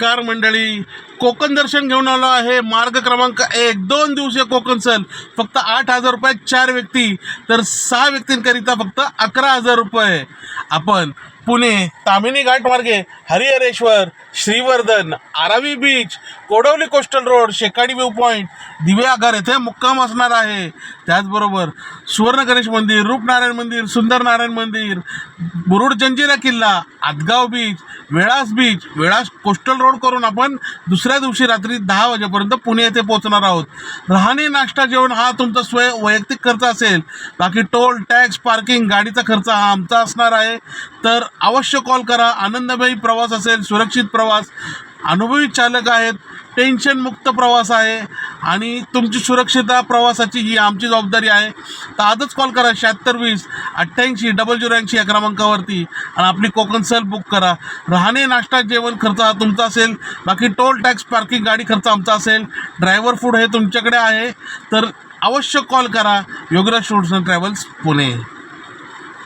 नमस्कार मंडळी, कोकण दर्शन घेऊन आलो आहे. मार्ग क्रमांक 1, 2 दिवसीय कोकण सहल. फक्त 8,000 रुपयात 4 व्यक्ती, तर 6 व्यक्तींकरिता फक्त 11,000 रुपये. आपण पुणे तामिनी घाट मार्गे Harihareshwar, Shrivardhan, Aravi beach, Kodavali coastal road, Shekadi view point, Diveagar येथे मुक्काम असणार आहे. त्याचबरोबर सुवर्ण गणेश मंदिर, रूपनारायण मंदिर, सुंदर नारायण मंदिर, मुरुड जंजिरा किल्ला, आदगाव बीच, वेळास कोस्टल रोड करून आपण दुसऱ्या दिवशी रात्री 10 वाजेपर्यंत पुणे येथे पोहोचणार आहोत. राहणे, नाश्ता, जेवण हा तुमचा वैयक्तिक खर्च असेल. बाकी टोल, टॅक्स, पार्किंग, गाडीचा खर्च हा आमचा असणार आहे. तर अवश्य कॉल करा. आनंदमयी प्रवास असेल, सुरक्षित प्रवास, अनुभवी चालक आहेत, टेन्शनमुक्त प्रवास आहे आणि तुमची सुरक्षितता प्रवासाची ही आमची जबाबदारी आहे. तर आजच कॉल करा 7620 88 0080 या क्रमांकावरती आणि आपली कोकण सहल बुक करा. राहणे, नाश्ता, जेवण खर्च हा तुमचा असेल. बाकी टोल, टॅक्स, पार्किंग, गाडी खर्च आमचा असेल. ड्रायव्हर फूड हे तुमच्याकडे आहे. तर अवश्य कॉल करा. Yograj tours and travels, Pune.